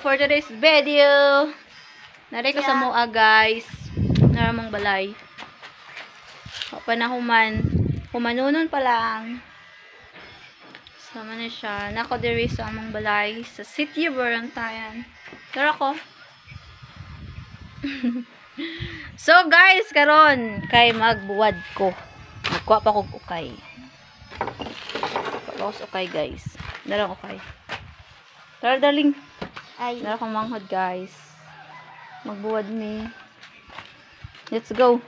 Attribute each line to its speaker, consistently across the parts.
Speaker 1: for today's video. Naray ka sa mua guys. Naramang balay. Panahuman. Humanunon pa lang. Sama na siya. Nako diri sa among balay. Sa City Barantayan. Tara ko. So guys, karon kay magbuwad ko. Nagkuha pa ko ukay. Tapos ukay guys. Darang ukay. Tara darling.
Speaker 2: Ay.
Speaker 1: Dara kong manghod guys. Magbuwad mi. Let's go.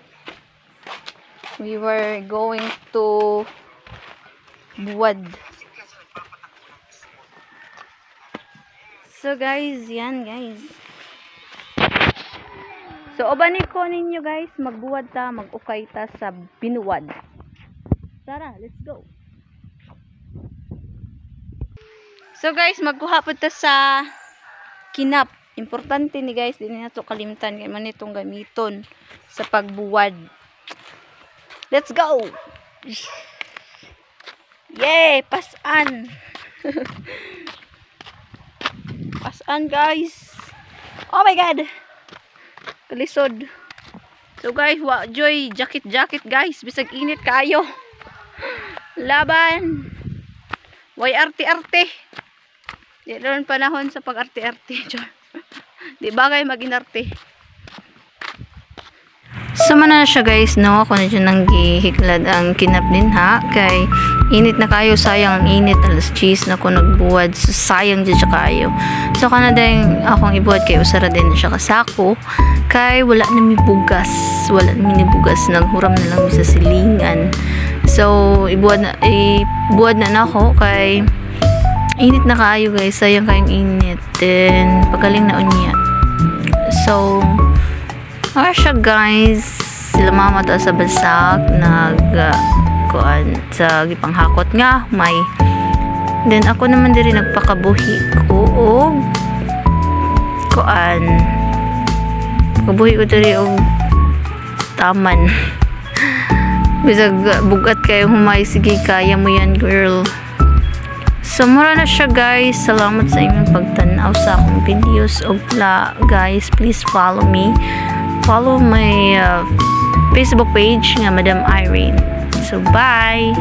Speaker 1: We were going to buwad. So guys, yan guys. So obanin ko ninyo guys, magbuwad ta, mag-ukay ta sa binuwad. Tara, let's go. So guys, magkuha po ta sa kinap. Importante ni guys, din na to kalimtan kay man itong gamiton sa pagbuwad. Let's go. Yay, pasan. Pasan guys. Oh my god. Kalisod. So guys, wa joy jacket guys, bisag init kayo. Laban. Way arte-arte. Di ron panahon sa pag-arte-arte. Di bagay mag-inarte. Sama na siya guys, no? Ako na dyan nang gihiglad ang kinap din ha. Kay init na kayo, sayang ang init. Alas 10 na ako nagbuwad. So sayang dyan siya kayo. So kanada yung akong ibuwad kay usara din na siya kasako. Kay wala na mi bugas. Wala na mi bugas. Naghuram na lang sa silingan. So ibuwad na ako kay init na kayo guys, sayang kayong init. Then pagaling na unya. So siya guys, sila mama ta sa basak kuan sa gipanghakot nga may. Then ako naman diri nagpakabuhi ko og kuan. Kabuhi ko diri og taman. Bisag bugat kayo humay, sige kaya mo yan girl. So, mura na siya guys. Salamat sa inyong pagtanaw sa akong videos. Og guys, please follow me. Follow my Facebook page nga Madam Irene. So, bye!